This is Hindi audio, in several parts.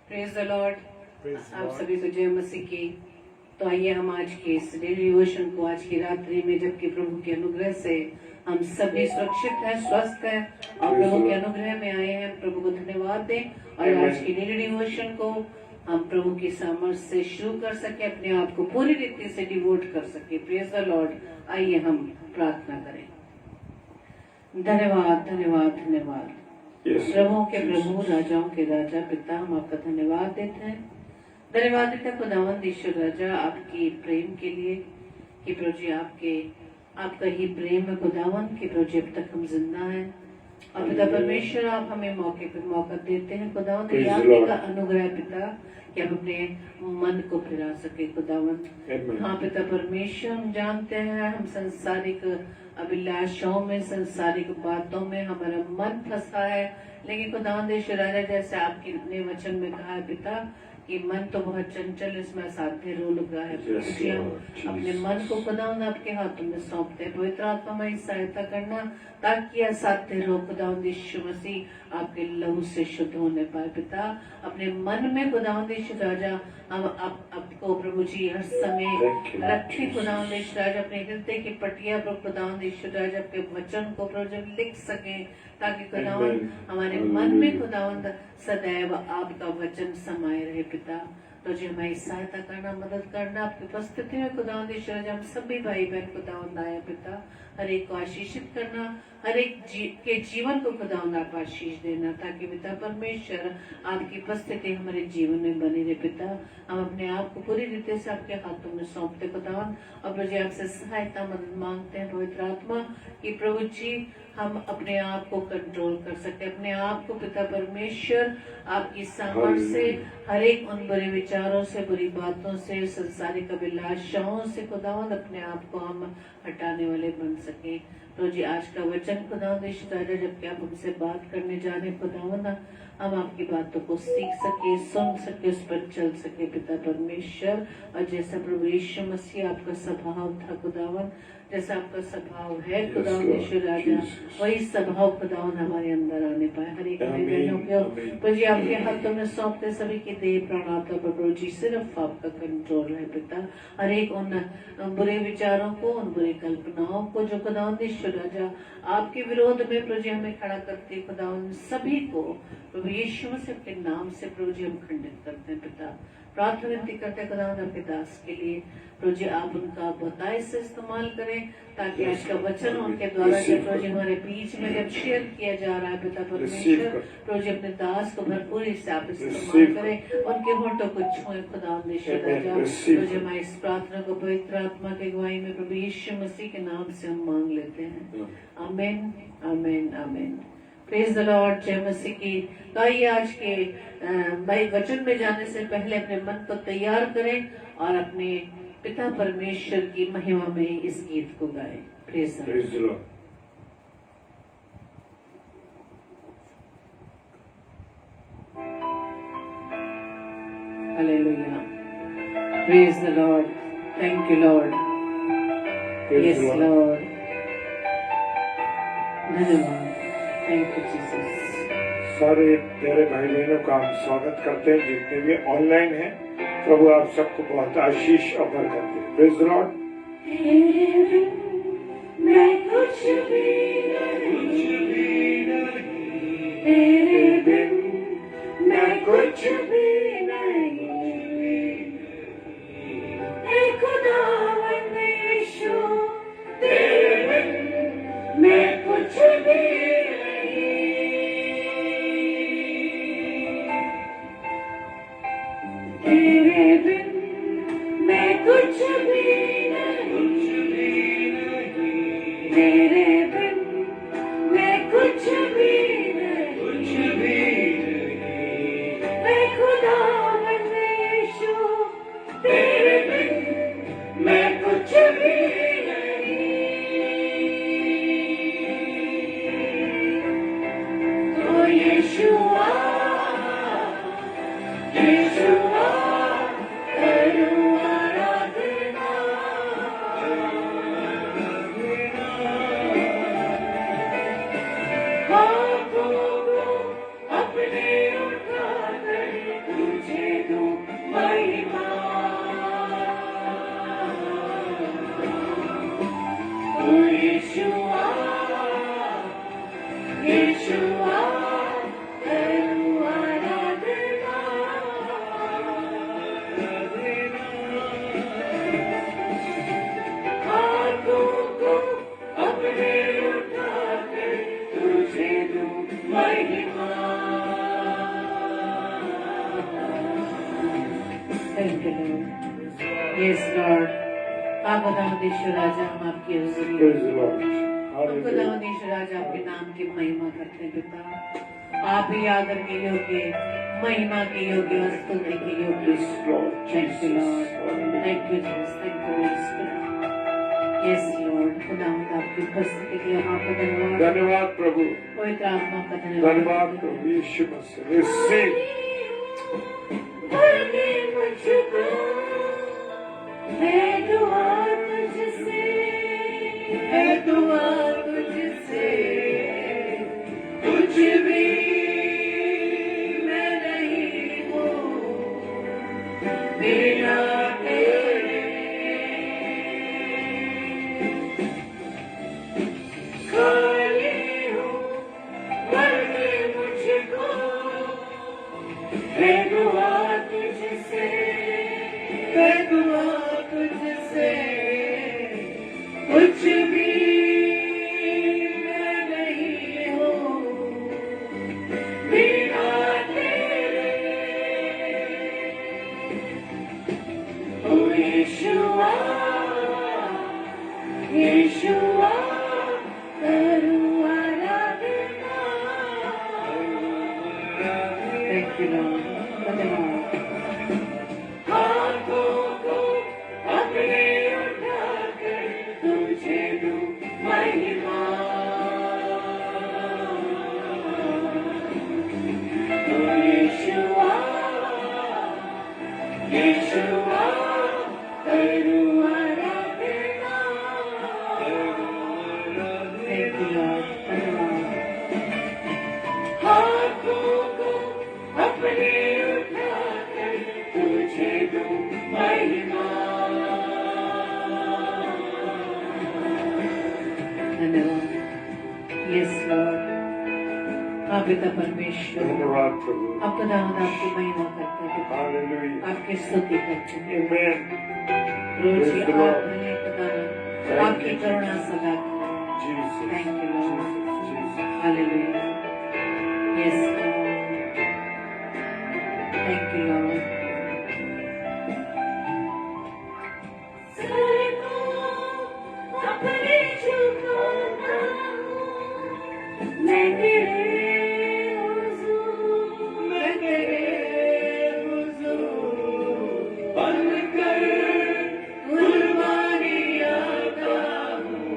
Praise the Lord. आप सभी को जय मसीह की। तो आइए हम आज के इस डेली डिवोशन को आज की रात्रि में, जबकि प्रभु के अनुग्रह से हम सभी सुरक्षित हैं, स्वस्थ हैं और प्रभु के अनुग्रह में आए हैं, प्रभु को धन्यवाद दें। और आज की डेली डिवोशन को हम प्रभु की सामर्थ से शुरू कर सके, अपने आप को पूरी रीति से डिवोट कर सके। Praise the Lord. आइए हम प्रार्थना करें। धन्यवाद धन्यवाद धन्यवाद प्रभुओं के प्रभु, राजाओं के राजा, पिता, हम आपका धन्यवाद देते हैं। धन्यवाद देते हैं खुदावंद ईश्वर राजा, आपकी प्रेम के लिए कि प्रभु जी आपका ही प्रेम है खुदावंद कि प्रभु जी अब तक हम जिंदा हैं। और पिता परमेश्वर, आप हमें मौके पर मौका देते हैं खुदावंद, ये आपका अनुग्रह पिता कि हम अपने मन को फिरा सके खुदावंद। हाँ पिता परमेश्वर, हम जानते हैं हम संसारिक अभिलाषाओं में, संसारिक बातों में हमारा मन फंसा है, लेकिन खुदावंद ईश्वर राजा, जैसे आपके अपने वचन में कहा है पिता कि मन तो बहुत चंचल, इसमें असाध्य रोल लगा है। हम अपने मन को खुदावंद आपके हाथों में सौंपते हैं। पवित्र आत्मा में सहायता करना ताकि असाध्य रोग खुदावंद यीशु मसीह आपके लहू से शुद्ध होने पाए। पिता अपने मन में खुदावंद यीशु राजा हम आपको प्रभु जी हर समय रखे खुदावंद यीशु राजा, अपने हृदय की पटिया पर खुदावंद यीशु राजा आपके वचन को प्रभु जब लिख सके, ताकि खुदावंद हमारे मन में खुदावंद सदैव आपका वचन समाये रहे। पिता तो जी हमारी सहायता करना, मदद करना, आपकी उपस्थिति में खुदावंद ईश्वर राजा हम सभी भाई बहन खुदावंद आए पिता, हर एक को आशीषित करना, हर एक के जीवन को खुदावंद आप आशीष देना, ताकि पिता परमेश्वर आपकी उपस्थिति हमारे जीवन में बनी रहे। पिता हम अपने आप को पूरी रीति से आपके हाथों में सौंपते खुदावंद, और प्रभु जी आपसे सहायता मदद मांगते हैं पवित्र आत्मा कि प्रभु जी हम अपने आप को कंट्रोल कर सके, अपने आप को पिता परमेश्वर आपकी सामर्थ्य से हर एक उन बुरे विचारों से, बुरी बातों से, संसारिक अभिलाषाओं से खुदावंद अपने आप को हम हटाने वाले बन सके। तो जी आज का वचन खुदावंद ईश्वर राजा, जबकि आप हमसे बात करने जा रहे खुदावंद, हम आपकी बातों को सीख सके, सुन सके, उस पर चल सके पिता परमेश्वर। और जैसा प्रभु यीशु मसीह आपका स्वभाव था खुदावंद, जैसा आपका स्वभाव है खुदावंद ईश्वर राजा, वही स्वभाव खुदावंद हमारे अंदर आने पाए। हर एक भाई बहनों को प्रभु जी आपके हाथों में सौंपते, सभी की देह प्राण आत्मा पर प्रभु जी सिर्फ आपका कंट्रोल है पिता। हर एक उन बुरे विचारों को, उन बुरी कल्पनाओं को जो खुदावंद ईश्वर राजा आपके विरोध में प्रभु जी हमें खड़ा करती खुदावंद, सभी को प्रभु यीशु मसीह के नाम से प्रभु जी हम खंडित करते हैं पिता। प्रार्थना विनती करते हैं खुदावंद आपके दास के लिए, प्रभु जी आप उनका बताए से इस्तेमाल करें, ताकि आज का वचन उनके द्वारा जब प्रभु जी हमारे बीच में जब शेयर किया जा रहा है पिता परमेश्वर, प्रभु जी अपने दास को भरपूरी से आप इस्तेमाल करें, उनके होठों को छुए खुदावंद ईश्वर राजा। प्रभु जी हमारी इस प्रार्थना को पवित्र आत्मा के गवाही में प्रभु यीशु मसीह के नाम से हम मांग लेते हैं। आमीन आमीन आमीन। Praise the Lord. जय मसीह की। तो आइए आज के वचन में जाने से पहले अपने मन को तैयार करें और अपने पिता परमेश्वर की महिमा में इस गीत को गाएं। Praise the Lord. Hallelujah. Praise the Lord. Thank you Lord. Yes Lord. धन्यवाद। Thank you Jesus. सारे प्यारे भाई बहनों का हम स्वागत करते हैं, जितने भी ऑनलाइन हैं। प्रभु आप सबको बहुत आशीष और बरकत दे। Praise the Lord. मैं कुछ भी नहीं, तेरे बिन मैं कुछ भी नहीं, हे खुदावंद यीशु तेरे बिन मैं कुछ भी तेरे बिन मैं कुछ भी नहीं, तेरे बिन मैं कुछ भी नहीं, मैं खुदावंद यीशु तेरे बिन मैं कुछ भी नहीं। ओ यीशुआ यीशुआ Thank you, Lord. Yes, Lord. आप खुदावंद ईश्वर राजा, हम आपकी हुजूरी में Praise the Lord. हम Hallelujah. खुदावंद ईश्वर राजा आपके नाम की महिमा करते हैं पिता। आप ही आदर के योग्य, महिमा के योग्य, स्तुति के योग्य। Yes, Lord. Thank you, Lord. Hallelujah. Thank you, Jesus. Thank you, Holy Spirit. Yes, Lord. खुदावंद आपकी उपस्थिति के लिए हम आपका धन्यवाद। धन्यवाद प्रभु, पवित्र आत्मा का धन्यवाद प्रभु यीशु मसीह। Receive. भरने मुझको है दुआ तुझसे, है दुआ तुझसे, कुछ भी मैं नहीं हूँ बिना तेरे, खाली हूँ भरने मुझको है दुआ तुझसे, है दुआ तुझसे, कुछ भी मैं नहीं हूँ बिना तेरे। ओ यीशुआ, यीशुआ, करूँ आराधना। Thank you, Lord. धन्यवाद। हाथों को अपने उठाकर तुझे दूं महिमा। ओ यीशुआ, यीशुआ, करूं आराधना। Thank you, Lord. धन्यवाद। हाथों को अपने उठाकर तुझे दूं महिमा। धन्यवाद। Yes Lord. हाँ पिता परमेश्वर, धन्यवाद प्रभु। आप खुदावंद आपकी महिमा करते हैं, Hallelujah. आपकी स्तुति करते हैं। Amen. Rose Praise he the Lord. आप भले खुदावंद, Thank आपकी you, करुणा सदा की। Jesus. Thank you, Lord. Jesus. Hallelujah. Yes, Lord. Thank you, Lord. Sir को अपने झुकाता हूँ, मैं तेरे हुजूर, मैं तेरे हुजूर बनकर कुर्बानी आता हूँ,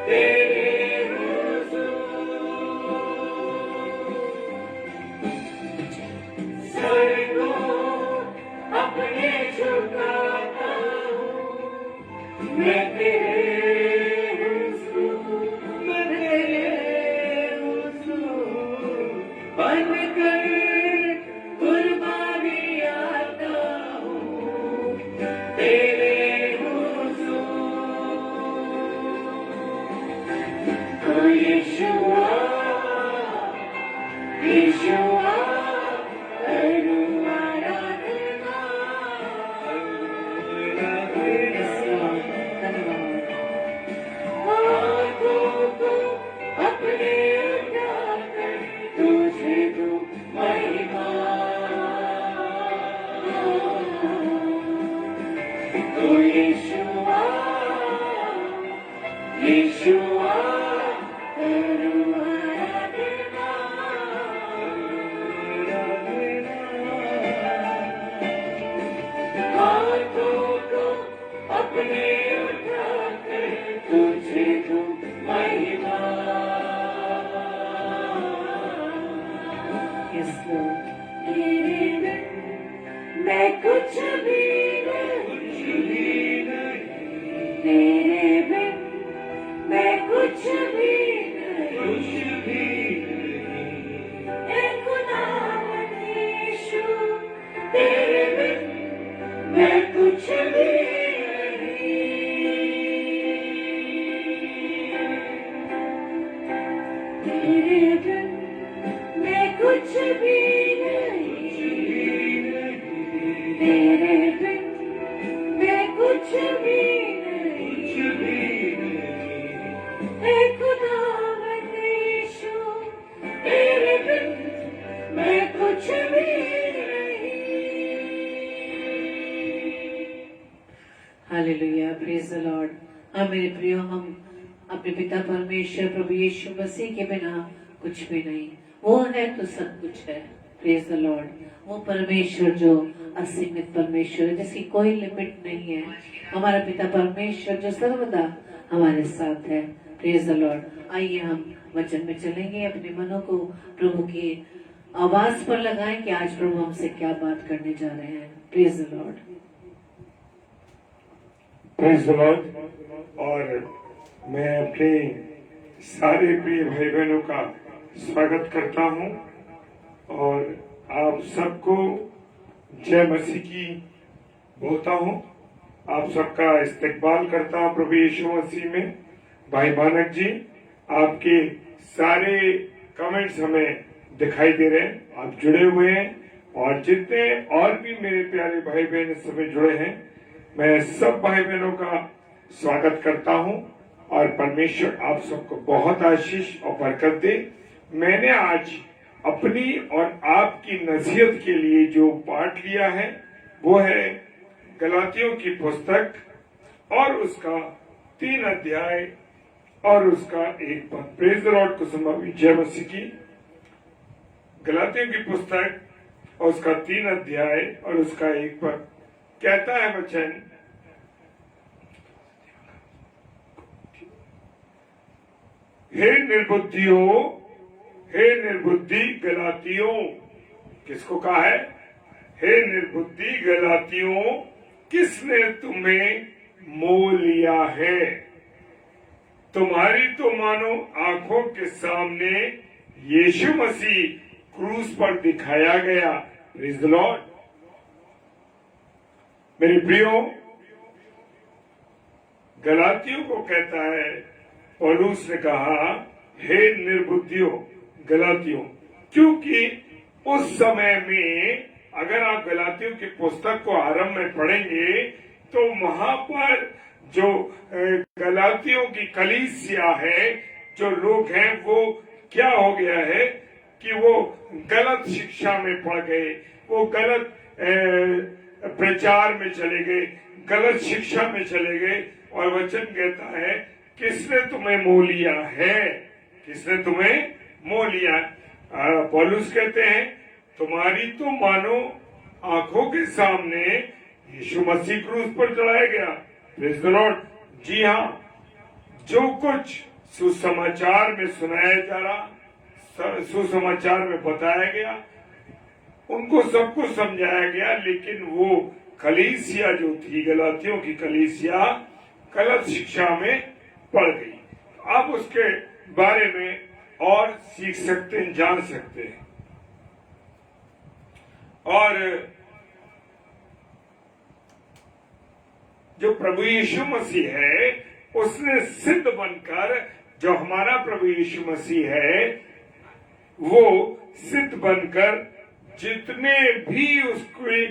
तेरे सर को अपने झुकाता हूँ, मैं तेरे हुजूर, मैं तेरे हुजूर बनकर कुर्बानी आता हूँ, तेरे हुजूर। ओ यीशुआ, यीशुआ, करूं आराधना। Yes, Lord. धन्यवाद। हाथों को अपने उठाकर तुझे दूं महिमा। ओ यीशुआ, यीशुआ, करूं आराधना। हाथों को अपने उठाकर तुझे दूं महिमा। Yes, Lord. तेरे बिन मैं कुछ भी नहीं, तेरे बिन मैं कुछ भी नहीं, ए खुदावंद यीशु, तेरे बिन मैं कुछ भी नहीं, तेरे बिन मैं कुछ भी नहीं, तेरे बिन मैं कुछ भी नहीं, ए खुदावंद यीशु, तेरे बिन मैं कुछ भी नहीं। Praise the Lord. हाँ मेरे प्रियो, हम अपने पिता परमेश्वर प्रभु यीशु मसीह के बिना कुछ भी नहीं। वो है तो सब कुछ है। Praise the Lord. वो परमेश्वर जो असीमित परमेश्वर है, जिसकी कोई लिमिट नहीं है। हमारा पिता परमेश्वर जो सर्वदा हमारे साथ है। Praise the Lord. आइए हम वचन में चलेंगे, अपने मनों को प्रभु की आवाज पर लगाएं कि आज प्रभु हमसे क्या बात करने जा रहे हैं। Praise the Lord. Praise the Lord. और मैं अपने सारे प्रिय भाई बहनों का स्वागत करता हूं और आप सबको जय मसीह की बोलता हूं। आप सबका इस्तकबाल करता हूं प्रभु यीशु मसीह में। भाई मानक जी, आपके सारे कमेंट्स हमें दिखाई दे रहे हैं, आप जुड़े हुए हैं और जितने और भी मेरे प्यारे भाई बहन इस समय जुड़े हैं, मैं सब भाई बहनों का स्वागत करता हूं और परमेश्वर आप सबको बहुत आशीष और बरकत दे। मैंने आज अपनी और आपकी नसीहत के लिए जो पाठ लिया है वो है गलातियों की पुस्तक और उसका 3 अध्याय और उसका 1 पद। Praise the Lord. कुसुम जय मसीह की। गलातियों की पुस्तक और उसका 3 अध्याय और उसका 1 पद कहता है वचन, हे निर्बुद्धियों, हे निर्बुद्धि गलातियों। किसको कहा है? हे निर्बुद्धि गलातियों, किसने तुम्हें मोह लिया है? तुम्हारी तो मानो आंखों के सामने यीशु मसीह क्रूस पर दिखाया गया। Praise the Lord. मेरे प्रियो, गलातियों को कहता है, पौलुस ने कहा हे निर्बुद्धियों गलातियों, क्योंकि उस समय में अगर आप गलातियों की पुस्तक को आरंभ में पढ़ेंगे तो वहां पर जो गलातियों की कलीसिया है, जो लोग हैं, वो क्या हो गया है कि वो गलत शिक्षा में पड़ गए, वो गलत प्रचार में चले गए, गलत शिक्षा में चले गए। और वचन कहता है किसने तुम्हें मोह लिया है? किसने तुम्हें मोह लिया? पौलुस कहते हैं तुम्हारी तो मानो आंखों के सामने यीशु मसीह क्रूस पर चढ़ाया गया। Praise the Lord. जी हाँ, जो कुछ सुसमाचार में सुनाया जा रहा, सुसमाचार में बताया गया, उनको सब कुछ समझाया गया, लेकिन वो कलीसिया जो थी, गलातियों की कलीसिया, गलत शिक्षा में पड़ गई। आप उसके बारे में और सीख सकते हैं, जान सकते हैं। और जो प्रभु यीशु मसीह है, उसने सिद्ध बनकर, जो हमारा प्रभु यीशु मसीह है, वो सिद्ध बनकर जितने भी उसकी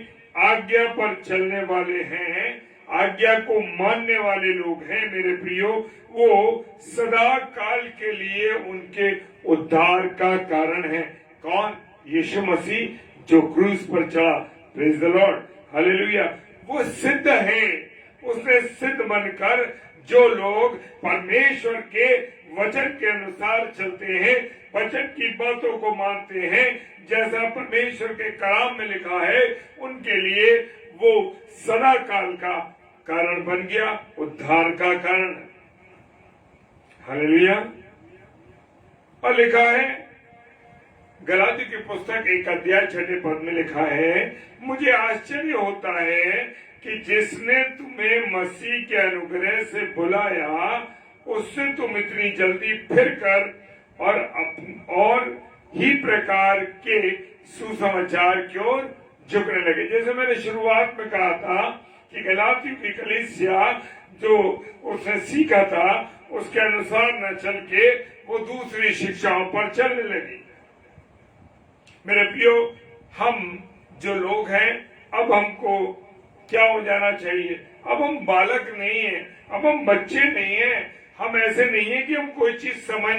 आज्ञा पर चलने वाले हैं, आज्ञा को मानने वाले लोग हैं, मेरे प्रियो, वो सदा काल के लिए उनके उद्धार का कारण है। कौन? यीशु मसीह जो क्रूस पर चढ़ा। Praise the Lord. हालेलुया। वो सिद्ध है। उसने सिद्ध बनकर जो लोग परमेश्वर के वचन के अनुसार चलते हैं, वचन की बातों को मानते हैं, जैसा परमेश्वर के कलाम में लिखा है, उनके लिए वो सदा काल का कारण बन गया, उद्धार का कारण। हालेलुया। और लिखा है गलाती की पुस्तक 1 अध्याय 6 पद में लिखा है, मुझे आश्चर्य होता है कि जिसने तुम्हें मसीह के अनुग्रह से बुलाया, उससे तुम इतनी जल्दी फिर कर और ही प्रकार के सुसमाचार की ओर झुकने लगे। जैसे मैंने शुरुआत में कहा था कि गलातियों की कलीसिया जो उसने सीखा था, उसके अनुसार न चल के वो दूसरी शिक्षाओं पर चलने लगी। मेरे प्रियो, हम जो लोग हैं, अब हमको क्या हो जाना चाहिए? अब हम बालक नहीं है, अब हम बच्चे नहीं है। हम ऐसे नहीं है कि हम कोई चीज समझ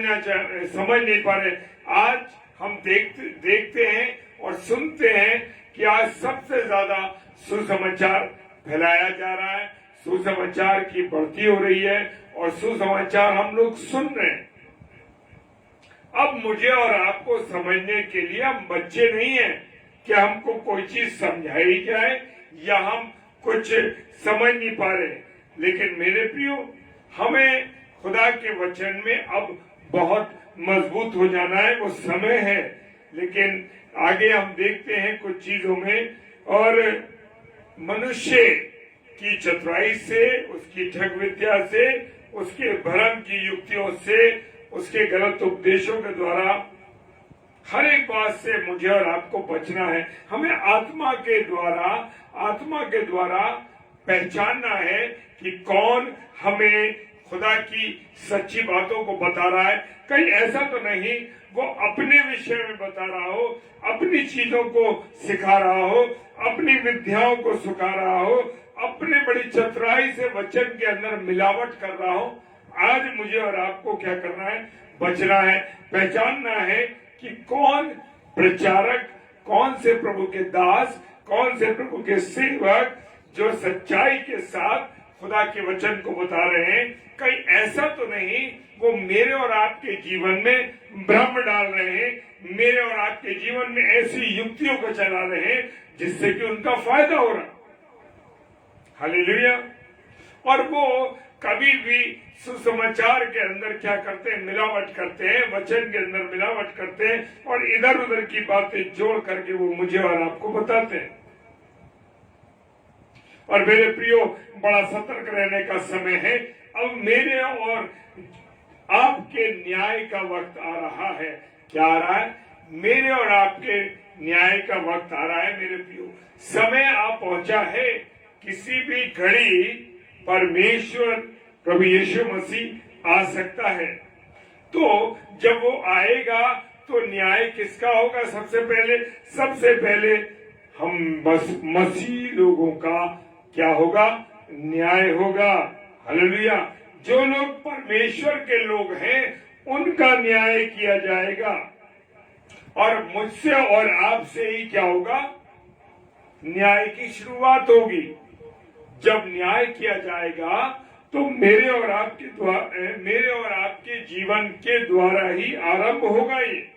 नहीं पा रहे। आज हम देखते हैं और सुनते हैं कि आज सबसे ज्यादा सुसमाचार फैलाया जा रहा है, सुसमाचार की बढ़ती हो रही है और सुसमाचार हम लोग सुन रहे हैं। अब मुझे और आपको समझने के लिए हम बच्चे नहीं हैं कि हमको कोई चीज समझाई जाए या हम कुछ समझ नहीं पा रहे। लेकिन मेरे प्रियो, हमें खुदा के वचन में अब बहुत मजबूत हो जाना है, वो समय है। लेकिन आगे हम देखते हैं कुछ चीजों में, और मनुष्य की चतुराई से, उसकी ठग विद्या से, उसके भ्रम की युक्तियों से, उसके गलत उपदेशों के द्वारा हर एक बात से मुझे और आपको बचना है। हमें आत्मा के द्वारा पहचानना है कि कौन हमें खुदा की सच्ची बातों को बता रहा है। कहीं ऐसा तो नहीं वो अपने विषय में बता रहा हो, अपनी चीजों को सिखा रहा हो, अपनी विद्याओं को सिखा रहा हो, अपने बड़ी चतुराई से वचन के अंदर मिलावट कर रहा हो। आज मुझे और आपको क्या करना है? बचना है, पहचानना है कि कौन प्रचारक, कौन से प्रभु के दास, कौन से प्रभु के सेवक जो सच्चाई के साथ खुदा के वचन को बता रहे हैं। कहीं ऐसा तो नहीं वो मेरे और आपके जीवन में भ्रम डाल रहे हैं, मेरे और आपके जीवन में ऐसी युक्तियों को चला रहे हैं जिससे कि उनका फायदा हो रहा। हालेलुया। और वो कभी भी सुसमाचार के अंदर क्या करते हैं? मिलावट करते हैं, वचन के अंदर मिलावट करते हैं और इधर उधर की बातें जोड़ करके वो मुझे और आपको बताते हैं। और मेरे प्रियो, बड़ा सतर्क रहने का समय है। अब मेरे और आपके न्याय का वक्त आ रहा है। क्या आ रहा है? मेरे और आपके न्याय का वक्त आ रहा है। मेरे प्रियो, समय आ पहुंचा है। किसी भी घड़ी परमेश्वर प्रभु यीशु मसीह आ सकता है। तो जब वो आएगा तो न्याय किसका होगा? सबसे पहले हम मसीह लोगों का क्या होगा? न्याय होगा। हालेलुया। जो लोग परमेश्वर के लोग हैं उनका न्याय किया जाएगा। और मुझसे और आपसे ही क्या होगा? न्याय की शुरुआत होगी। जब न्याय किया जाएगा तो मेरे और आपके जीवन के द्वारा ही आरंभ होगा ये।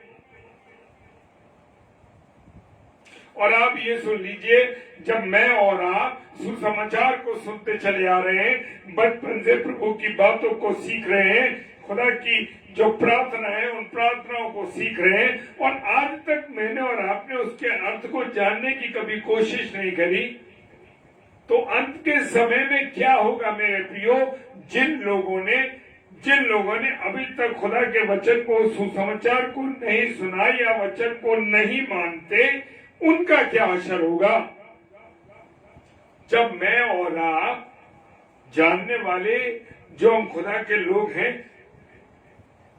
और आप ये सुन लीजिए, जब मैं और आप सुसमाचार को सुनते चले आ रहे हैं, बचपन से प्रभु की बातों को सीख रहे हैं, खुदा की जो प्रार्थना है उन प्रार्थनाओं को सीख रहे हैं, और आज तक मैंने और आपने उसके अर्थ को जानने की कभी कोशिश नहीं करी, तो अंत के समय में क्या होगा मेरे प्रियो? जिन लोगों ने अभी तक खुदा के वचन को, सुसमाचार को नहीं सुना या वचन को नहीं मानते, उनका क्या असर होगा? जब मैं और आप जानने वाले जो हम खुदा के लोग हैं,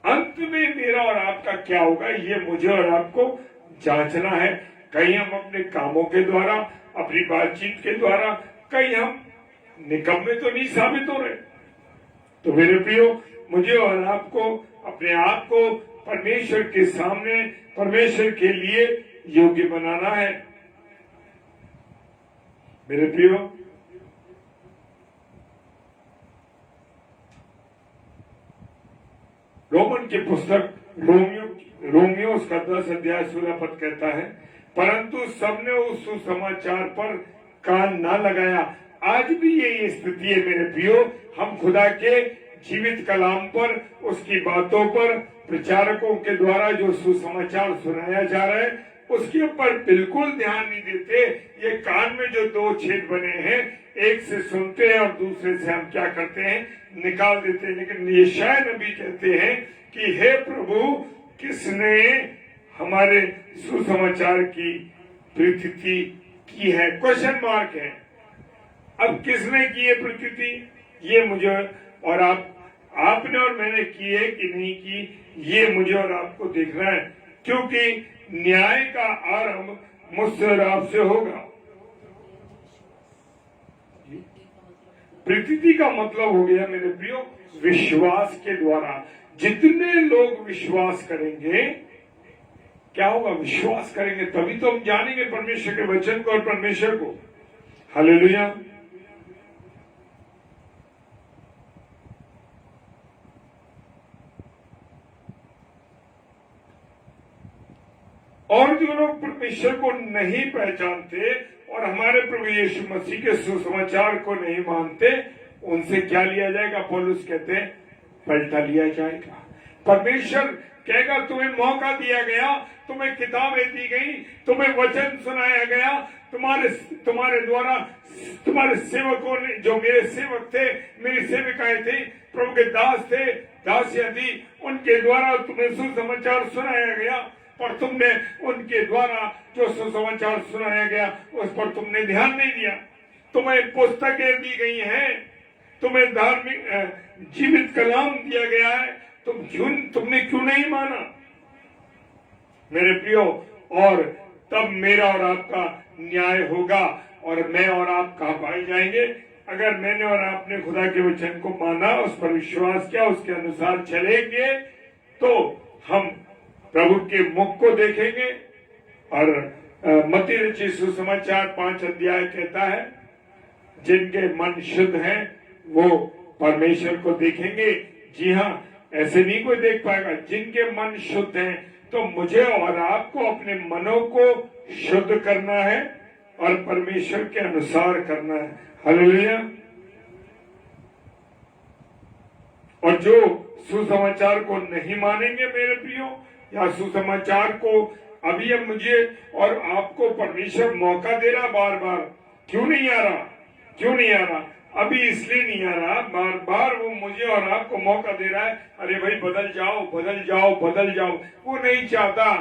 अंत में मेरा और आपका क्या होगा, ये मुझे और आपको जांचना है। कहीं हम अपने कामों के द्वारा, अपनी बातचीत के द्वारा, कहीं हम निकम्मे तो नहीं साबित हो रहे। तो मेरे प्रियो, मुझे और आपको अपने आप को परमेश्वर के सामने, परमेश्वर के लिए योग्य बनाना है। मेरे प्रियो, रोमन की पुस्तक रोमियो उसका 10 अध्याय 16 पद कहता है, परंतु सबने उस सुसमाचार पर कान ना लगाया। आज भी यही स्थिति है मेरे प्रियो। हम खुदा के जीवित कलाम पर, उसकी बातों पर, प्रचारकों के द्वारा जो सुसमाचार सुनाया जा रहा है उसके ऊपर बिल्कुल ध्यान नहीं देते। ये कान में जो 2 छेद बने हैं, एक से सुनते हैं और दूसरे से हम क्या करते हैं? निकाल देते हैं। लेकिन यशायाह नबी कहते हैं कि हे प्रभु, किसने हमारे सुसमाचार की प्रतीति की है? क्वेश्चन मार्क है। अब किसने की है प्रतीति? ये मुझे और आपने और मैंने की है कि नहीं की, ये मुझे और आपको देखना है, क्योंकि न्याय का आरंभ मुझसे और आपसे होगा। प्रतीति का मतलब हो गया मेरे प्रियो विश्वास के द्वारा। जितने लोग विश्वास करेंगे, क्या होगा? विश्वास करेंगे तभी तो हम जानेंगे परमेश्वर के वचन को और परमेश्वर को। हालेलुया। और जो लोग परमेश्वर को नहीं पहचानते और हमारे प्रभु यीशु मसीह के सुसमाचार को नहीं मानते, उनसे क्या लिया जाएगा? पौलुस कहते हैं पलटा लिया जाएगा। परमेश्वर कहेगा तुम्हें मौका दिया गया, तुम्हें किताबें दी गई, तुम्हें वचन सुनाया गया, तुम्हारे द्वारा तुम्हारे सेवकों ने, जो मेरे सेवक थे, मेरी सेविकाएं थी, प्रभु के दास थे, दासियां थी, उनके द्वारा तुम्हें सुसमाचार सुनाया गया, पर तुमने उनके द्वारा जो सुसमाचार सुनाया गया उस पर तुमने ध्यान नहीं दिया। तुम्हें पुस्तकें दी गई हैं, तुम्हें धार्मिक जीवित कलाम दिया गया है, तुमने क्यों नहीं माना मेरे प्रियो? और तब मेरा और आपका न्याय होगा और मैं और आप कहाँ पाए जाएंगे? अगर मैंने और आपने खुदा के वचन को माना, उस पर विश्वास किया, उसके अनुसार चलेंगे, तो हम प्रभु के मुख को देखेंगे। और मत्ती रचित सुसमाचार 5 अध्याय कहता है जिनके मन शुद्ध हैं वो परमेश्वर को देखेंगे। जी हाँ, ऐसे नहीं कोई देख पाएगा। जिनके मन शुद्ध हैं, तो मुझे और आपको अपने मनों को शुद्ध करना है और परमेश्वर के अनुसार करना है। हालेलुया। और जो सुसमाचार को नहीं मानेंगे मेरे प्रियो, या सुसमाचार को अभी अब मुझे और आपको परमेश्वर मौका दे रहा बार बार, क्यों नहीं आ रहा? क्यों नहीं आ रहा? अभी इसलिए नहीं आ रहा, बार बार वो मुझे और आपको मौका दे रहा है, अरे भाई बदल जाओ, बदल जाओ, बदल जाओ। वो नहीं चाहता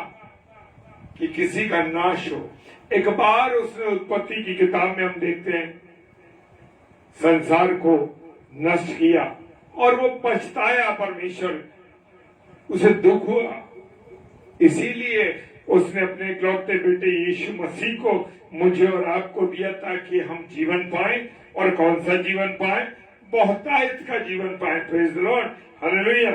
कि किसी का नाश हो। एक बार उसने उत्पत्ति की किताब में हम देखते हैं संसार को नष्ट किया और वो पछताया, परमेश्वर उसे दुख हुआ, इसीलिए उसने अपने इकलौते बेटे यीशु मसीह को मुझे और आपको दिया ताकि हम जीवन पाएं। और कौन सा जीवन पाए? बहुतायत का जीवन पाए। Praise the Lord, hallelujah.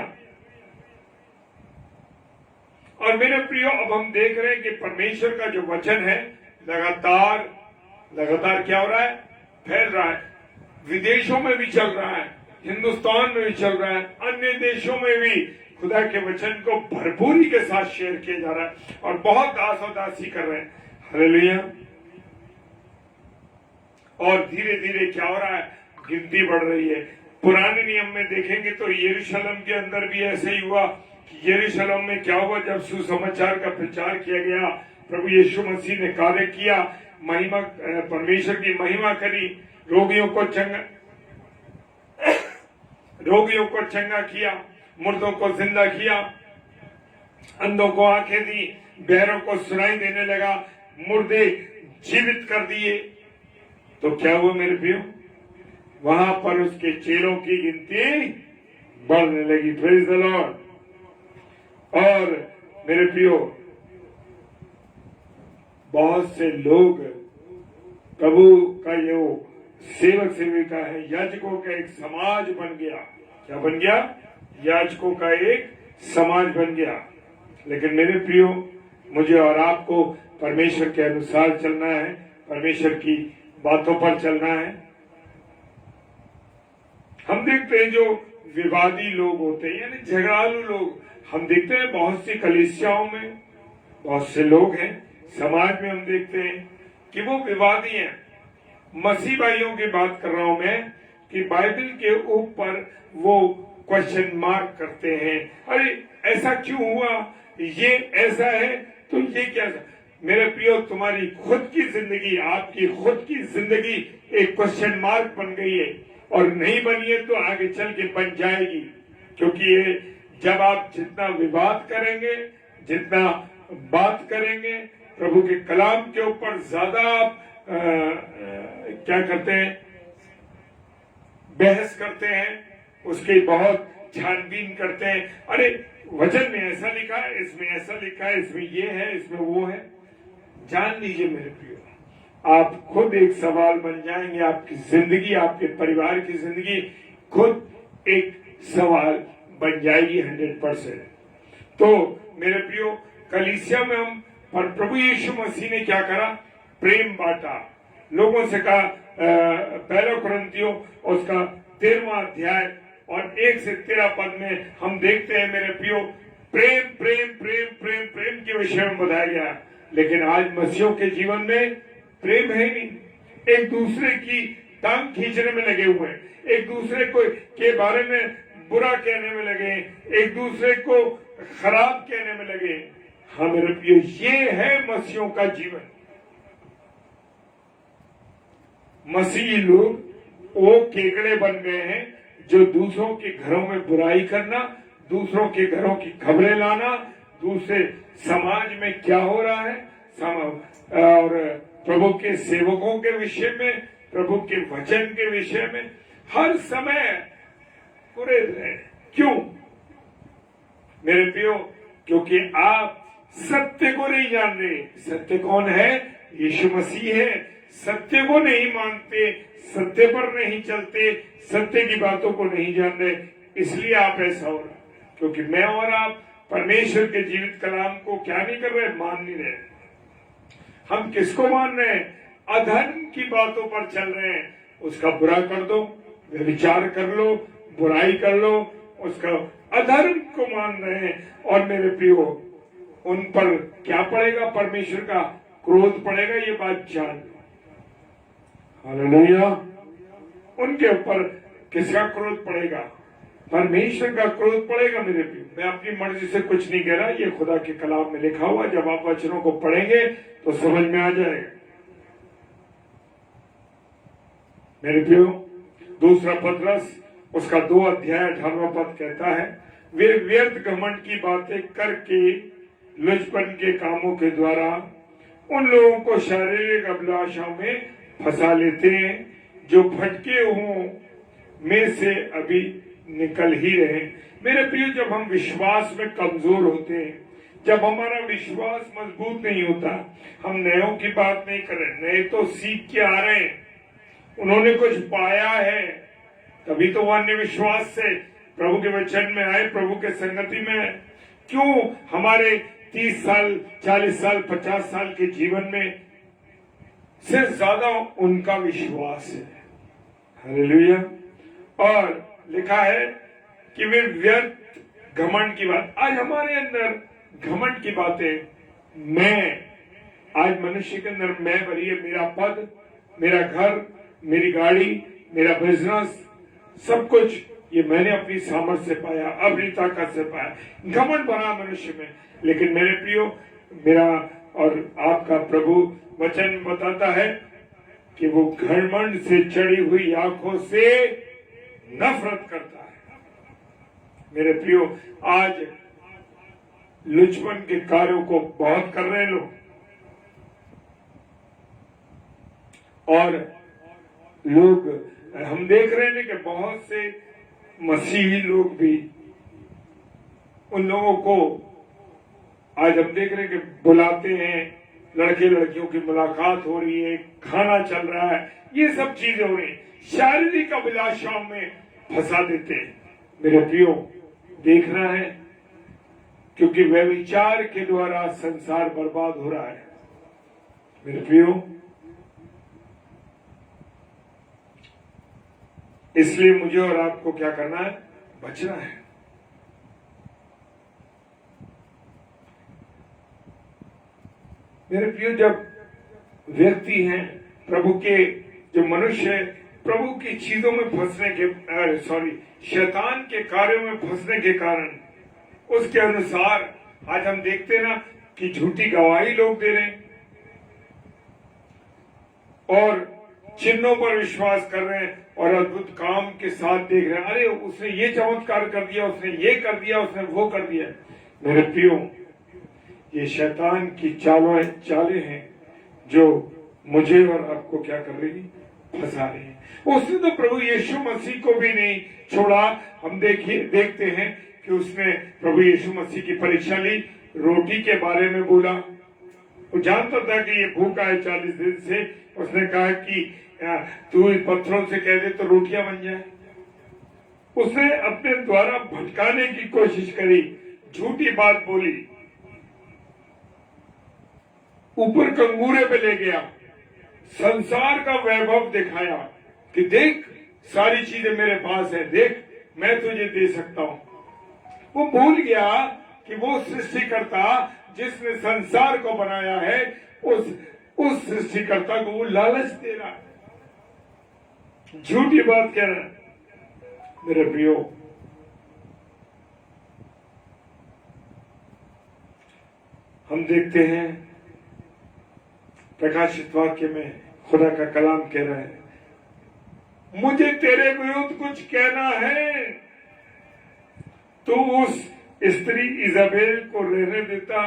और मेरे प्रियो, अब हम देख रहे हैं कि परमेश्वर का जो वचन है लगातार क्या हो रहा है? फैल रहा है। विदेशों में भी चल रहा है, हिंदुस्तान में भी चल रहा है, अन्य देशों में भी खुदा के वचन को भरपूरी के साथ शेयर किया जा रहा है और बहुत दासोदासी कर रहे हैं। हालेलुया। और धीरे धीरे क्या हो रहा है? गिनती बढ़ रही है। पुराने नियम में देखेंगे तो यरूशलेम के अंदर भी ऐसे ही हुआ। यरूशलेम में क्या हुआ? जब सुसमाचार का प्रचार किया गया, प्रभु यीशु मसीह ने कार्य किया, महिमा, परमेश्वर की महिमा करी, रोगियों को चंगा किया, मुर्दों को जिंदा किया, अंधों को आंखें दी, बहरों को सुनाई देने लगा, मुर्दे जीवित कर दिए। तो क्या हुआ मेरे प्रियो? वहां पर उसके चेलों की गिनती बढ़ने लगी। Praise the Lord. और मेरे प्रियो, बहुत से लोग प्रभु का ये सेवक सेविका है, याजकों का एक समाज बन गया। क्या बन गया? याजकों का एक समाज बन गया। लेकिन मेरे प्रियो, मुझे और आपको परमेश्वर के अनुसार चलना है, परमेश्वर की बातों पर चलना है। हम देखते हैं जो विवादी लोग होते हैं, यानी झगड़ालू लोग, हम देखते हैं बहुत सी कलीसियाओं में बहुत से लोग हैं, समाज में हम देखते हैं कि वो विवादी हैं। मसीह भाइयों की बात कर रहा हूं मैं, कि बाइबल के ऊपर वो क्वेश्चन मार्क करते हैं, अरे ऐसा क्यों हुआ, ये ऐसा है तो ये क्या? मेरे प्रियो, तुम्हारी खुद की जिंदगी, आपकी खुद की जिंदगी एक क्वेश्चन मार्क बन गई है, और नहीं बनी है तो आगे चल के बन जाएगी। क्योंकि ये जब आप जितना विवाद करेंगे, जितना बात करेंगे, प्रभु के कलाम के ऊपर ज्यादा आप क्या करते हैं? बहस करते हैं, उसकी बहुत छानबीन करते हैं। अरे वचन में ऐसा लिखा है, इसमें ऐसा लिखा है, इसमें ये है, इसमें वो है। जान लीजिए मेरे प्रियो, आप खुद एक सवाल बन जाएंगे। आपकी जिंदगी, आपके परिवार की जिंदगी खुद एक सवाल बन जाएगी 100%। तो मेरे प्रियो, कलीसिया में हम पर प्रभु यीशु मसीह ने क्या करा? प्रेम बांटा, लोगों से कहा। पहला कुरिन्थियों उसका 13वां अध्याय और 1 से 13 पद में हम देखते हैं मेरे प्रियो, प्रेम प्रेम प्रेम प्रेम प्रेम के विषय में बताया गया, लेकिन आज मसीहों के जीवन में प्रेम है ही नहीं। एक दूसरे की टांग खींचने में लगे हुए हैं, एक दूसरे को के बारे में बुरा कहने में लगे, एक दूसरे को खराब कहने में लगे। हाँ मेरे प्रियो, ये है मसीहों का जीवन। मसीही लोग वो केकड़े बन गए हैं जो दूसरों के घरों में बुराई करना, दूसरों के घरों की खबरें लाना, दूसरे समाज में क्या हो रहा है और प्रभु के सेवकों के विषय में, प्रभु के वचन के विषय में हर समय पूरे रहे। क्यों मेरे प्रियो? क्योंकि आप सत्य को नहीं जान रहे। सत्य कौन है? यीशु मसीह है। सत्य को नहीं मानते, सत्य पर नहीं चलते, सत्य की बातों को नहीं जान रहे, इसलिए आप ऐसा हो रहा। क्योंकि मैं और आप परमेश्वर के जीवित कलाम को क्या नहीं कर रहे? मान नहीं रहे। हम किसको मान रहे हैं? अधर्म की बातों पर चल रहे हैं। उसका बुरा कर दो, व्यभिचार कर लो, बुराई कर लो, उसका अधर्म को मान रहे हैं। और मेरे प्रियो, उन पर क्या पड़ेगा? परमेश्वर का क्रोध पड़ेगा, ये बात जान। हालेलुया। उनके ऊपर किसका क्रोध पड़ेगा? परमेश्वर का क्रोध पड़ेगा मेरे प्रियो। मैं अपनी मर्जी से कुछ नहीं कह रहा, ये खुदा के कलाम में लिखा हुआ। जब आप वचनों को पढ़ेंगे तो समझ में आ जाएगा मेरे प्रियो। दूसरा पतरस उसका 2 अध्याय 18वां पद कहता है, वे व्यर्थ घमंड की बातें करके लुचपन के कामों के द्वारा उन लोगों को शारीरिक अभिलाषाओं में फंसा लेते हैं जो भटके हुओं में से अभी निकल ही रहे। मेरे प्रियो, जब हम विश्वास में कमजोर होते हैं, जब हमारा विश्वास मजबूत नहीं होता, हम नयों की बात नहीं कर रहे। नए तो सीख के आ रहे हैं, उन्होंने कुछ पाया है, तभी तो वो अन्य विश्वास से प्रभु के वचन में आए, प्रभु के संगति में आए। क्यों? हमारे 30 साल 40 साल 50 साल के जीवन में से ज्यादा उनका विश्वास है। हालेलुया। और लिखा है कि वे व्यर्थ घमंड की बात। आज हमारे अंदर घमंड की बातें, मैं, आज मनुष्य के अंदर मैं भरी है। मेरा पद, मेरा घर, मेरी गाड़ी, मेरा बिजनेस, सब कुछ ये मैंने अपनी सामर्थ्य से पाया, अपनी ताकत से पाया। घमंड बना मनुष्य में। लेकिन मेरे प्रियो, मेरा और आपका प्रभु वचन बताता है कि वो घमंड से चढ़ी हुई आंखों से नफरत करता है। मेरे प्रियो, आज लुचपन के कार्यों को बहुत कर रहे हैं लोग, और लोग हम देख रहे हैं कि बहुत से मसीही लोग भी उन लोगों को आज हम देख रहे हैं कि बुलाते हैं, लड़के लड़कियों की मुलाकात हो रही है, खाना चल रहा है, ये सब चीजें हो रही, शारीरिक अभिलाषाओं में फंसा देते हैं। मेरे प्रियो, देखना है, क्योंकि व्यभिचार के द्वारा संसार बर्बाद हो रहा है। मेरे प्रियो, इसलिए मुझे और आपको क्या करना है? बचना है। मेरे प्रियो, जब व्यक्ति हैं, प्रभु के जो मनुष्य है, प्रभु की चीजों में फंसने के शैतान के कार्यों में फंसने के कारण, उसके अनुसार आज हम देखते ना कि झूठी गवाही लोग दे रहे हैं और चिन्हों पर विश्वास कर रहे हैं और अद्भुत काम के साथ देख रहे हैं। अरे उसने ये चमत्कार कर दिया, उसने ये कर दिया, उसने वो कर दिया। मेरे प्रियो, ये शैतान की चालें हैं जो मुझे और आपको क्या कर रही? फंसा रही है। उसने तो प्रभु यीशु मसीह को भी नहीं छोड़ा। हम देखते हैं कि उसने प्रभु यीशु मसीह की परीक्षा ली, रोटी के बारे में बोला। वो जानता था कि ये भूखा है 40 दिन से। उसने कहा कि तू इन पत्थरों से कह दे तो रोटियां बन जाए। उसने अपने द्वारा भटकाने की कोशिश करी, झूठी बात बोली, ऊपर कंगूरे पे ले गया, संसार का वैभव दिखाया कि देख सारी चीजें मेरे पास है, देख मैं तुझे दे सकता हूं। वो भूल गया कि वो सृष्टिकर्ता जिसने संसार को बनाया है उस सृष्टिकर्ता को वो लालच दे रहा है, झूठी बात कह रहा है। मेरे प्रियो, हम देखते हैं प्रकाशित वाक्य में खुदा का कलाम कह रहा है, मुझे तेरे विरुद्ध कुछ कहना है, तो उस स्त्री इजाबेल को रहने देता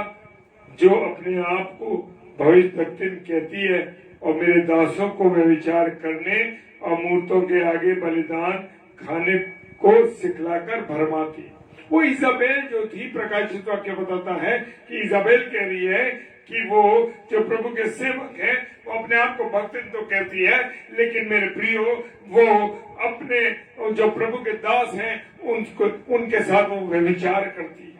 जो अपने आप को भविष्यवक्तिन कहती है और मेरे दासों को वे विचार करने और मूर्तों के आगे बलिदान खाने को सिखलाकर भरमाती। वो इजाबेल जो थी, प्रकाशित वाक्य बताता है कि इजाबेल कह रही है कि वो जो प्रभु के सेवक है वो अपने आप को भक्तिन तो कहती है, लेकिन मेरे प्रियो वो अपने जो प्रभु के दास हैं उनके साथ वो व्यभिचार करती है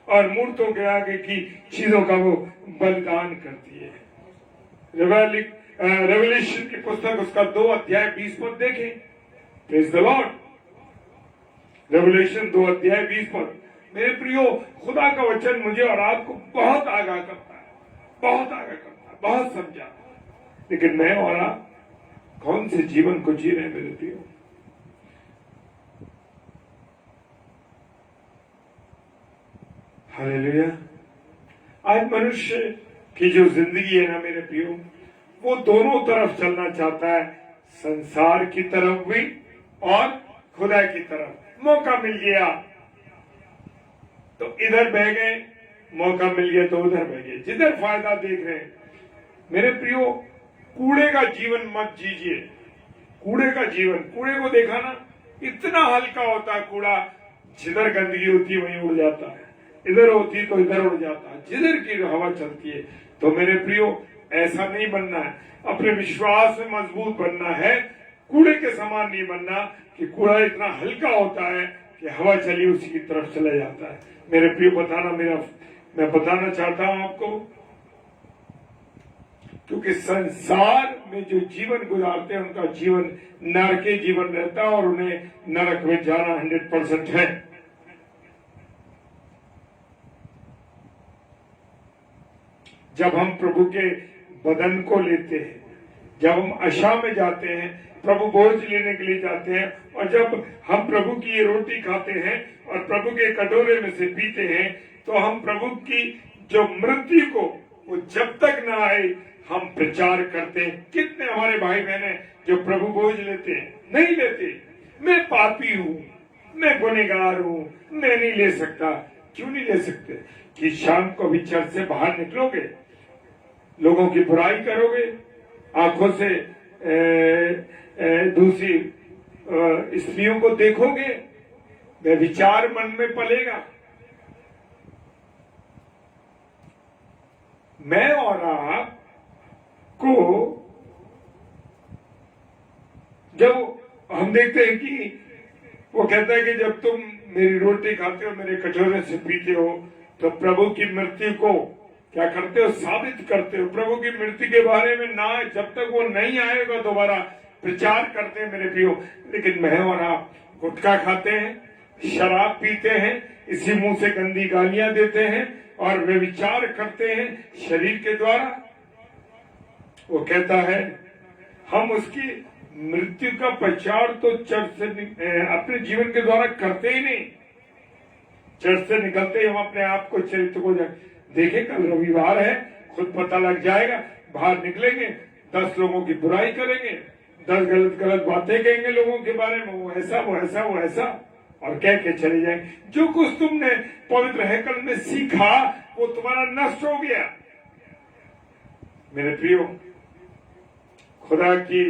और मूर्तों के आगे की चीजों का वो बलिदान करती है। रेवलेशन की पुस्तक उसका 2 अध्याय 20 पद देखें। Praise the Lord. रेवलेशन 2 अध्याय 20 पद। मेरे प्रियो, खुदा का वचन मुझे और आपको बहुत आगाह करता है, बहुत आगाह करता है, बहुत समझाता है, लेकिन मैं और आप कौन से जीवन को जी रहे हैं मेरे प्रियो? हालेलुया। आज मनुष्य की जो जिंदगी है ना मेरे प्रियो, वो दोनों तरफ चलना चाहता है, संसार की तरफ भी और खुदा की तरफ। मौका मिल गया तो इधर बह गए, मौका मिल गया तो उधर बह गए, जिधर फायदा देख रहे हैं। मेरे प्रियो, कूड़े का जीवन मत जीजिए। कूड़े का जीवन, कूड़े को देखा ना, इतना हल्का होता है कूड़ा, जिधर गंदगी होती है वहीं उड़ जाता है, इधर होती तो इधर उड़ जाता है, जिधर की हवा चलती है। तो मेरे प्रियो, ऐसा नहीं बनना है, अपने विश्वास में मजबूत बनना है, कूड़े के समान नहीं बनना कि कूड़ा इतना हल्का होता है कि हवा चली उसी की तरफ चला जाता है। मेरे प्रियो, मैं बताना चाहता हूं आपको, क्योंकि संसार में जो जीवन गुजारते हैं उनका जीवन नरके जीवन रहता है और उन्हें नरक में जाना 100% है। जब हम प्रभु के बदन को लेते हैं, जब हम आशा में जाते हैं, प्रभु भोज लेने के लिए जाते हैं, और जब हम प्रभु की ये रोटी खाते हैं और प्रभु के कटोरे में से पीते हैं, तो हम प्रभु की जो मृत्यु को वो जब तक ना आए हम प्रचार करते हैं। कितने हमारे भाई बहन जो प्रभु भोज लेते हैं? नहीं लेते। मैं पापी हूँ, मैं गुनहगार हूँ, मैं नहीं ले सकता। क्यों नहीं ले सकते? कि शाम को भी चर्च से बाहर निकलोगे, लोगों की बुराई करोगे, आंखों से दूसरी स्त्रियों को देखोगे, वे विचार मन में पलेगा। मैं और आप को जब हम देखते हैं कि वो कहता है कि जब तुम मेरी रोटी खाते हो, मेरे कटोरे से पीते हो, तो प्रभु की मृत्यु को क्या करते हो? साबित करते हो। प्रभु की मृत्यु के बारे में ना, जब तक वो नहीं आएगा दोबारा प्रचार करते हैं मेरे प्रियो। लेकिन मैं और आप गुटखा खाते हैं, शराब पीते हैं, इसी मुंह से गंदी गालियां देते हैं और वे विचार करते हैं शरीर के द्वारा। वो कहता है हम उसकी मृत्यु का प्रचार तो चर्च से अपने जीवन के द्वारा करते ही नहीं। चर्च से निकलते ही हम अपने आप को, चरित्र को देखे, कल रविवार है, खुद पता लग जाएगा। बाहर निकलेंगे, 10 लोगों की बुराई करेंगे, 10 गलत बातें कहेंगे लोगों के बारे में, वो ऐसा वो ऐसा वो ऐसा, और कह के चले जाएंगे। जो कुछ तुमने पवित्र हैकल में सीखा वो तुम्हारा नष्ट हो गया। मेरे प्रियो, खुदा की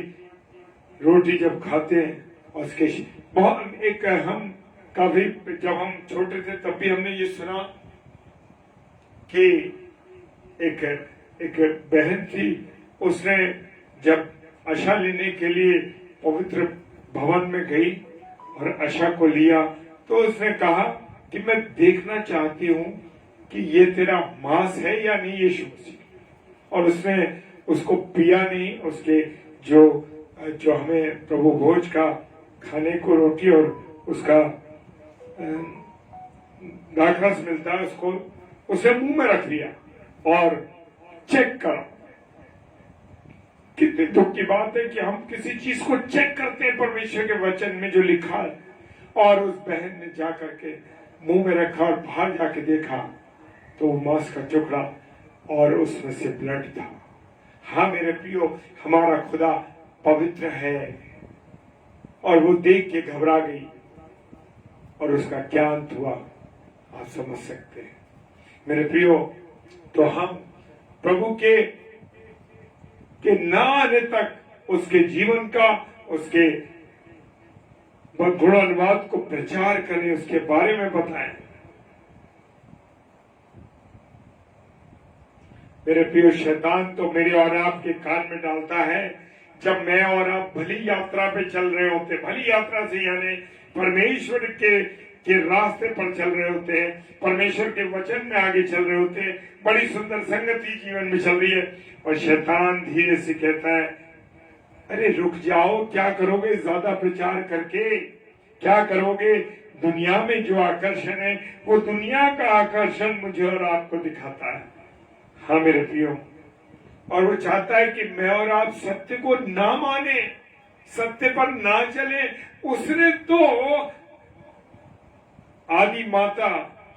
रोटी जब खाते हैं और उसके बहुत एक हम कभी जब हम छोटे थे तब भी हमने ये सुना कि एक बहन थी, उसने जब आशा लेने के लिए पवित्र भवन में गई और आशा को लिया, तो उसने कहा कि मैं देखना चाहती हूँ कि ये तेरा मांस है या नहीं, यीशु मसीह। और उसने उसको पिया नहीं। उसके जो हमें प्रभु भोज का खाने को रोटी और उसका दाखरस मिलता है उसको उसे मुंह में रख लिया और चेक करो। कितनी दुख की बात है कि हम किसी चीज को चेक करते हैं परमेश्वर के वचन में जो लिखा है, और उस बहन ने जाकर के मुंह में रखा और बाहर जाके देखा तो वो मांस का टुकड़ा और उसमें से ब्लड था। हाँ मेरे प्रियो, हमारा खुदा पवित्र है। और वो देख के घबरा गई और उसका क्या अंत हुआ आप समझ सकते हैं मेरे प्रियो। तो हम प्रभु के ना आने तक उसके जीवन का, उसके गुणानुवाद को प्रचार करें, उसके बारे में बताएं। मेरे प्रिय, शैतान तो मेरे और आपके कान में डालता है जब मैं और आप भली यात्रा पे चल रहे होते, भली यात्रा से यानी परमेश्वर के रास्ते पर चल रहे होते हैं, परमेश्वर के वचन में आगे चल रहे होते हैं, बड़ी सुंदर संगति जीवन में चल रही है, और शैतान धीरे से कहता है अरे रुक जाओ, क्या करोगे ज्यादा प्रचार करके, क्या करोगे? दुनिया में जो आकर्षण है वो दुनिया का आकर्षण मुझे और आपको दिखाता है। हाँ मेरे प्रियो, और वो चाहता है कि मैं और आप सत्य को ना माने, सत्य पर ना चले। उसने तो आदि माता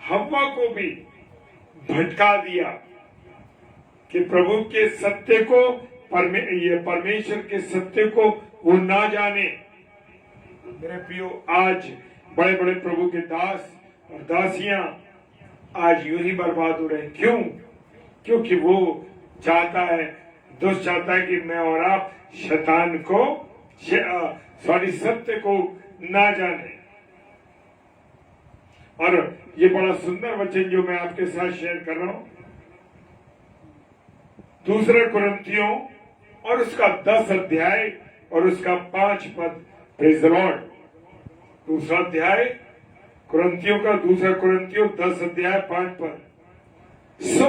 हव्वा को भी भटका दिया कि प्रभु के सत्य को, परमेश्वर के सत्य को वो ना जाने। मेरे प्रियो, आज बड़े बड़े प्रभु के दास और दासियां आज यूं ही बर्बाद हो रहे हैं। क्यों? क्योंकि वो चाहता है, दुष्ट चाहता है कि मैं और आप शैतान को, सत्य को ना जाने। और ये बड़ा सुंदर वचन जो मैं आपके साथ शेयर कर रहा हूं, 2 कुरिन्थियों और उसका 10 अध्याय और उसका 5 पद। Praise the Lord. 2 अध्याय कुरिन्थियों का, 2 कुरिन्थियों 10 अध्याय 5 पद। सो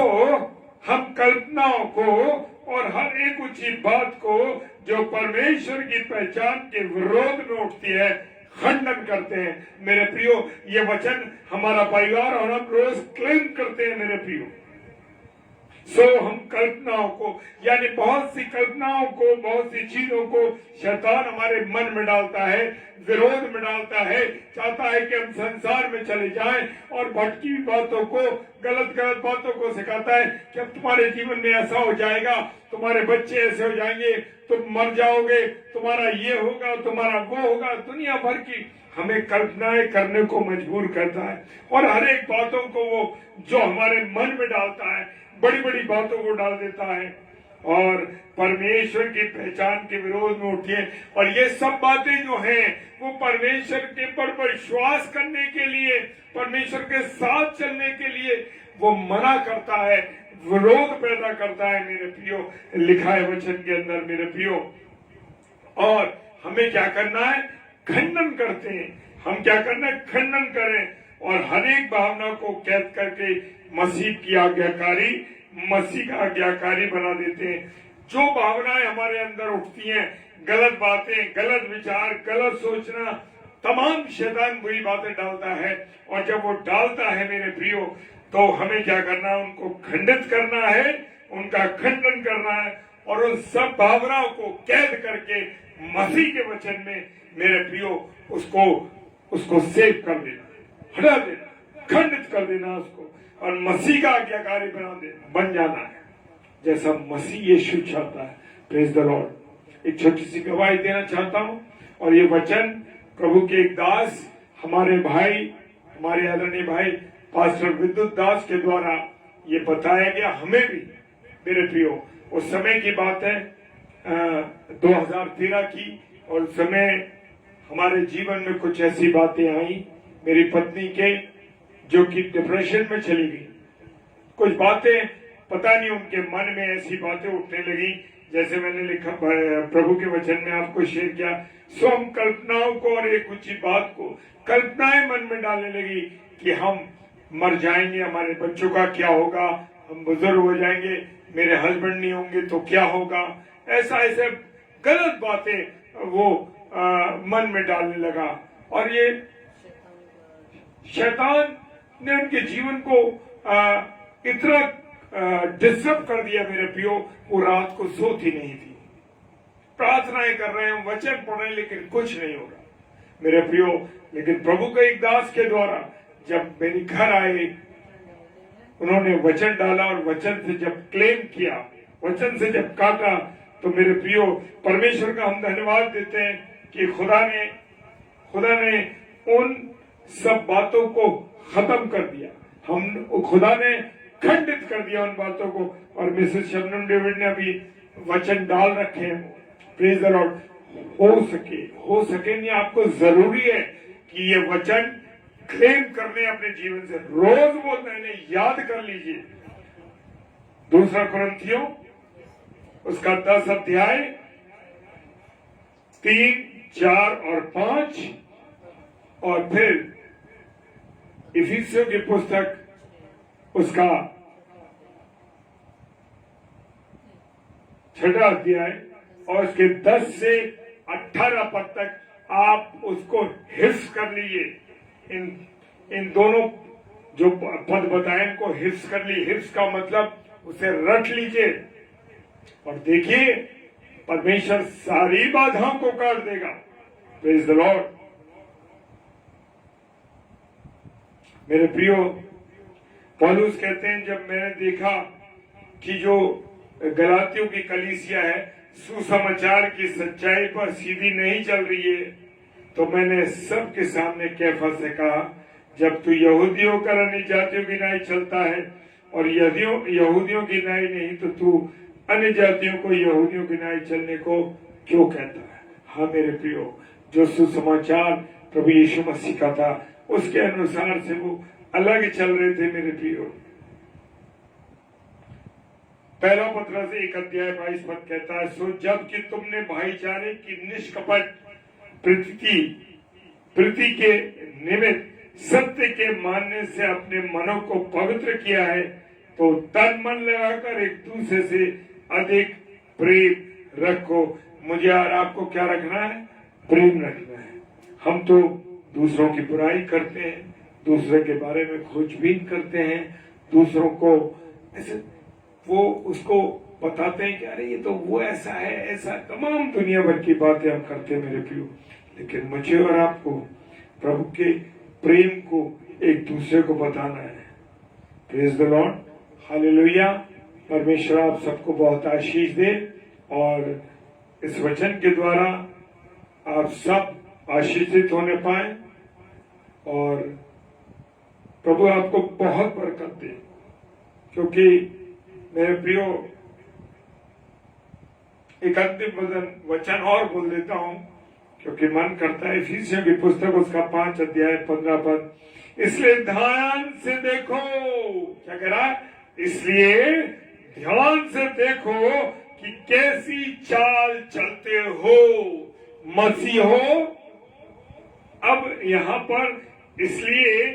हम कल्पनाओं को और हर एक ऊंची बात को जो परमेश्वर की पहचान के विरोध में उठती है खंडन करते हैं। मेरे प्रियो, ये वचन हमारा परिवार और हम रोज क्लेम करते हैं मेरे प्रियो। सो हम कल्पनाओं को, यानी बहुत सी कल्पनाओं को, बहुत सी चीजों को शैतान हमारे मन में डालता है, विरोध में डालता है, चाहता है कि हम संसार में चले जाएं और भटकी हुई बातों को, गलत गलत बातों को सिखाता है कि अब तुम्हारे जीवन में ऐसा हो जाएगा, तुम्हारे बच्चे ऐसे हो जाएंगे, तुम मर जाओगे, तुम्हारा ये होगा, तुम्हारा वो होगा। दुनिया भर की हमें कल्पनाएं करने को मजबूर करता है, और हर एक बातों को वो जो हमारे मन में डालता है, बड़ी बड़ी बातों को डाल देता है और परमेश्वर की पहचान के विरोध में उठती है। और ये सब बातें जो हैं वो परमेश्वर के पर विश्वास करने के लिए, परमेश्वर के साथ चलने के लिए वो मना करता है, विरोध पैदा करता है मेरे प्रियो। लिखा है वचन के अंदर मेरे प्रियो। और हमें क्या करना है? खंडन करते हैं। हम क्या करना है? खंडन करें और हर एक भावना को कैद करके मसीह की आज्ञाकारी, मसीह का आज्ञाकारी बना देते हैं। जो भावनाएं हमारे अंदर उठती हैं, गलत बातें, गलत विचार, गलत सोचना, तमाम शैतान बुरी बातें डालता है। और जब वो डालता है मेरे प्रियो, तो हमें क्या करना है? उनको खंडित करना है, उनका खंडन करना है और उन सब भावनाओं को कैद करके मसीह के वचन में मेरे प्रियो उसको सेव कर देना, हटा देना, खंडित कर देना उसको, और मसीह का आज्ञाकारी बन जाना है जैसा मसीह यीशु चाहता है। Praise the Lord. एक छोटी सी गवाही देना चाहता हूं, और ये वचन प्रभु के एक दास, हमारे भाई, हमारे आदरणीय भाई पास्टर विद्युत दास के द्वारा ये बताया गया हमें भी मेरे प्रियो। उस समय की बात है 2013 की, और उस समय हमारे जीवन में कुछ ऐसी बातें आई मेरी पत्नी के, जो कि डिप्रेशन में चली गई। कुछ बातें पता नहीं उनके मन में ऐसी बातें उठने लगी, जैसे मैंने लिखा प्रभु के वचन में आपको शेयर किया। सो हम कल्पनाओं को और एक ऊंची बात को, कल्पनाएं मन में डालने लगी कि हम मर जाएंगे, हमारे बच्चों का क्या होगा, हम बुजुर्ग हो जाएंगे, मेरे हस्बैंड नहीं होंगे तो क्या होगा। ऐसे गलत बातें वो मन में डालने लगा। और ये शैतान ने उनके जीवन को इतना डिस्टर्ब कर दिया मेरे प्रियो, वो रात को सोती नहीं थी। प्रार्थनाएं कर रहे हैं, वचन पढ़ रहे हैं, लेकिन कुछ नहीं हो रहा मेरे प्रियो। लेकिन प्रभु के एक दास के द्वारा जब मेरे घर आए, उन्होंने वचन डाला और वचन से जब क्लेम किया, वचन से जब काटा, तो मेरे प्रियो परमेश्वर का हम धन्यवाद देते हैं कि खुदा ने उन सब बातों को खत्म कर दिया। खुदा ने खंडित कर दिया उन बातों को। और मिसेस शबनम डेविड ने अभी वचन डाल रखे हैं। Praise the Lord. हो सके नहीं, आपको जरूरी है कि ये वचन क्लेम करने अपने जीवन से, रोज बोलना है, याद कर लीजिए। 2 कुरिन्थियों उसका 10 अध्याय 3, 4 और 5, और फिर इफिसियों की पुस्तक उसका 6 अध्याय और उसके 10 से 18 पद तक आप उसको हिफ्ज कर लीजिए। इन दोनों जो पद बताए इनको हिफ्ज कर लीजिए। हिफ्ज का मतलब उसे रट लीजिए और देखिए परमेश्वर सारी बाधाओं को काट देगा। Praise the Lord. मेरे प्रियो, पौलुस कहते हैं, जब मैंने देखा कि जो गलातियों की कलीसिया है सुसमाचार की सच्चाई पर सीधी नहीं चल रही है, तो मैंने सबके सामने कैफा से कहा, जब तू यहूदियों का अन्य जातियों की नाई चलता है और यहूदियों की नाई नहीं, तो तू अन्य जातियों को यहूदियों की नाई चलने को क्यों कहता है? हाँ मेरे प्रियो, जो सुसमाचार प्रभु यीशु मसीह का था उसके अनुसार से वो अलग चल रहे थे मेरे प्रियो। पहला पत्रस 1 अध्याय 22 पद कहता है, सो जब कि तुमने भाईचारे की निष्कपट प्रीति के निमित्त सत्य के मानने से अपने मनों को पवित्र किया है, तो तन मन लगाकर एक दूसरे से अधिक प्रेम रखो। मुझे और आपको क्या रखना है? प्रेम रखना है। हम तो दूसरों की बुराई करते हैं, दूसरे के बारे में खोजबीन करते हैं, दूसरों को ऐसे वो उसको बताते हैं कि अरे ये तो वो ऐसा है, ऐसा तमाम दुनिया भर की बातें हम करते हैं मेरे प्रियो। लेकिन मुझे और आपको प्रभु के प्रेम को एक दूसरे को बताना है। Praise the Lord, hallelujah. परमेश्वर आप सबको बहुत आशीष दे और इस वचन के द्वारा आप सब आशीषित होने पाए और प्रभु आपको बहुत बरकत दे। क्योंकि मेरे प्रियो, एक अंतिम वचन और बोल देता हूं क्योंकि मन करता है। इफिसियों की पुस्तक उसका 5 अध्याय 15 पद, इसलिए ध्यान से देखो। क्या कह रहा है? इसलिए ध्यान से देखो कि कैसी चाल चलते हो मसीह हो। अब यहां पर इसलिए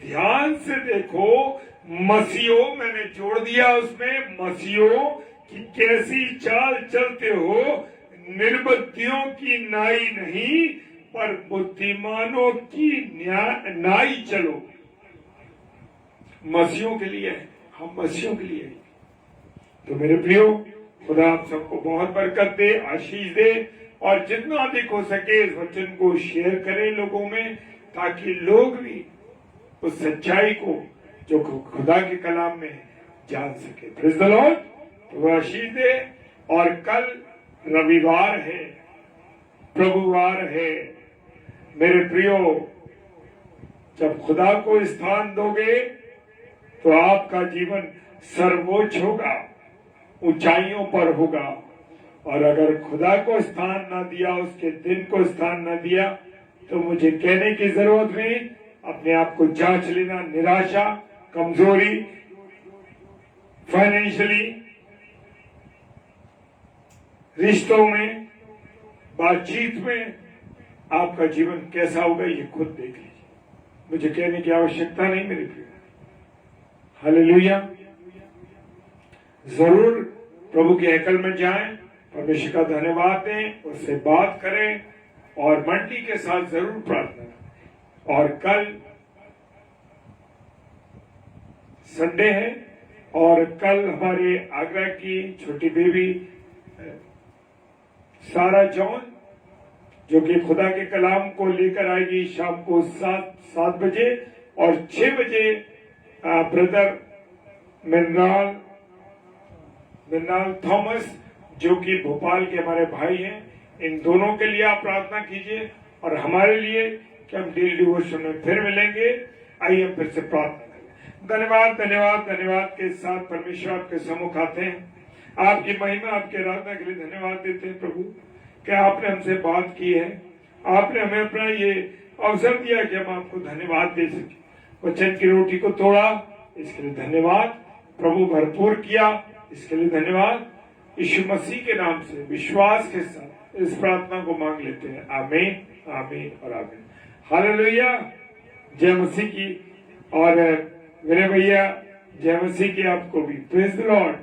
ध्यान से देखो मसीहो, मैंने जोड़ दिया उसमें मसीहो कि कैसी चाल चलते हो, निर्बुद्धियों की नाई नहीं पर बुद्धिमानों की नाई चलो। मसीहों के लिए, हम मसीहों के लिए। तो मेरे प्रियो, खुदा आप सबको बहुत बरकत दे, आशीष दे और जितना अधिक हो सके इस वचन को शेयर करें लोगों में, ताकि लोग भी उस सच्चाई को जो खुदा के कलाम में जान सके। Praise the Lord. तो आशीष दे। और कल रविवार है, प्रभुवार है। मेरे प्रियो, जब खुदा को स्थान दोगे तो आपका जीवन सर्वोच्च होगा, ऊंचाइयों पर होगा। और अगर खुदा को स्थान ना दिया, उसके दिन को स्थान ना दिया, तो मुझे कहने की जरूरत नहीं, अपने आप को जांच लेना। निराशा, कमजोरी, फाइनेंशियली, रिश्तों में, बातचीत में आपका जीवन कैसा होगा ये खुद देख लीजिए। मुझे कहने की आवश्यकता नहीं मेरे प्रिय। हालेलुया। जरूर प्रभु के हैकल में जाएं, परमेश्वर का धन्यवाद दें, उससे बात करें और मंडी के साथ जरूर प्रार्थना करें। और कल संडे है और कल हमारे आगरा की छोटी बेबी सारा जॉन जो कि खुदा के कलाम को लेकर आएगी शाम को 7 बजे और 6 बजे ब्रदर मृणाल थॉमस जो कि भोपाल के हमारे भाई हैं, इन दोनों के लिए आप प्रार्थना कीजिए और हमारे लिए कि हम डेली डिवोशन में फिर मिलेंगे। आइए हम फिर से प्रार्थना करें। धन्यवाद धन्यवाद धन्यवाद के साथ परमेश्वर आपके सम्मुख आते हैं। आपकी महिमा आपकी आराधना के लिए धन्यवाद देते हैं प्रभु कि आपने हमसे बात की है, आपने हमें अपना ये अवसर दिया कि हम आपको धन्यवाद दे सके। वचन की रोटी को तोड़ा, इसके लिए धन्यवाद प्रभु। भरपूर किया, इसके लिए धन्यवाद। यीशु मसीह के नाम से विश्वास के साथ इस प्रार्थना को मांग लेते हैं। आमीन आमीन और आमीन। हालेलुया। जय मसीह की। और मेरे भैया जय मसीह की आपको भी। Praise the Lord.